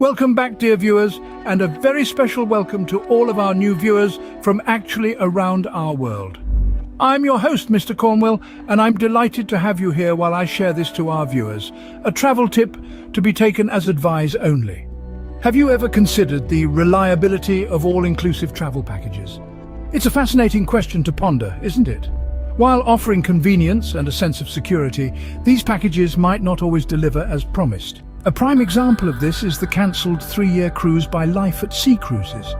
Welcome back, dear viewers, and a very special welcome to all of our new viewers from actually around our world. I'm your host, Mr. Cornwell, and I'm delighted to have you here while I share this to our viewers, a travel tip to be taken as advice only. Have you ever considered the reliability of all-inclusive travel packages? It's a fascinating question to ponder, isn't it? While offering convenience and a sense of security, these packages might not always deliver as promised. A prime example of this is the cancelled 3-year cruise by Life at Sea Cruises.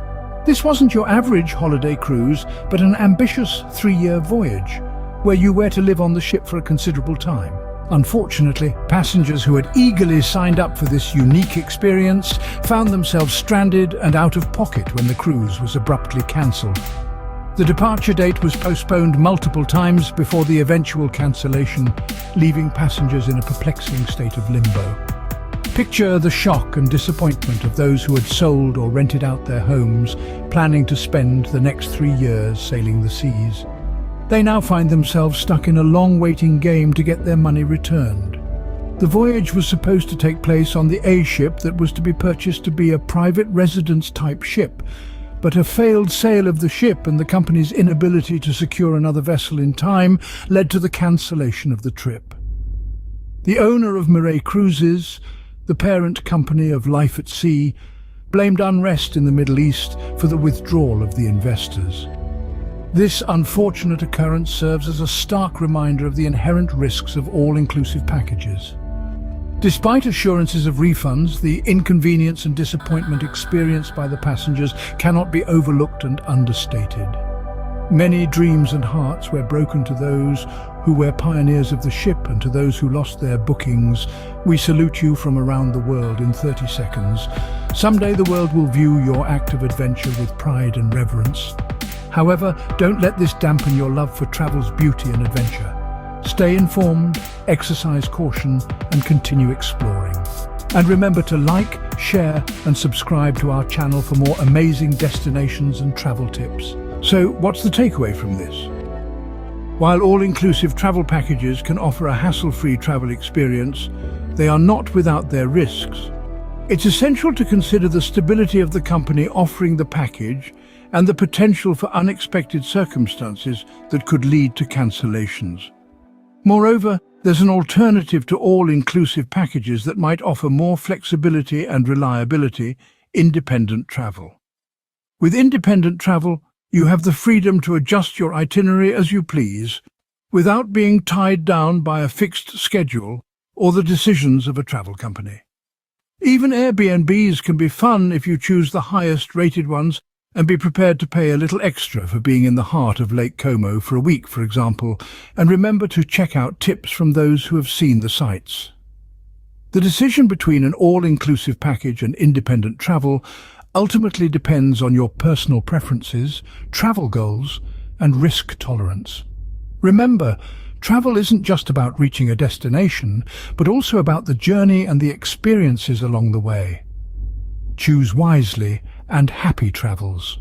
This wasn't your average holiday cruise, but an ambitious 3-year voyage, where you were to live on the ship for a considerable time. Unfortunately, passengers who had eagerly signed up for this unique experience found themselves stranded and out of pocket when the cruise was abruptly cancelled. The departure date was postponed multiple times before the eventual cancellation, leaving passengers in a perplexing state of limbo. Picture the shock and disappointment of those who had sold or rented out their homes, planning to spend the next 3 years sailing the seas. They now find themselves stuck in a long waiting game to get their money returned. The voyage was supposed to take place on the A ship that was to be purchased to be a private residence type ship, but a failed sale of the ship and the company's inability to secure another vessel in time led to the cancellation of the trip. The owner of Mirai Cruises, the parent company of Life at Sea, blamed unrest in the Middle East for the withdrawal of the investors. This unfortunate occurrence serves as a stark reminder of the inherent risks of all-inclusive packages. Despite assurances of refunds, the inconvenience and disappointment experienced by the passengers cannot be overlooked and understated. Many dreams and hearts were broken to those who were pioneers of the ship, and to those who lost their bookings. We salute you from around the world in 30 seconds. Someday the world will view your act of adventure with pride and reverence. However, don't let this dampen your love for travel's beauty and adventure. Stay informed, exercise caution, and continue exploring. And remember to like, share, and subscribe to our channel for more amazing destinations and travel tips. So, what's the takeaway from this? While all-inclusive travel packages can offer a hassle-free travel experience, they are not without their risks. It's essential to consider the stability of the company offering the package and the potential for unexpected circumstances that could lead to cancellations. Moreover, there's an alternative to all-inclusive packages that might offer more flexibility and reliability: independent travel. With independent travel, you have the freedom to adjust your itinerary as you please, without being tied down by a fixed schedule or the decisions of a travel company. Even Airbnbs can be fun if you choose the highest rated ones, and be prepared to pay a little extra for being in the heart of Lake Como for a week, for example, and remember to check out tips from those who have seen the sights. The decision between an all-inclusive package and independent travel ultimately depends on your personal preferences, travel goals, and risk tolerance. Remember, travel isn't just about reaching a destination, but also about the journey and the experiences along the way. Choose wisely, and happy travels.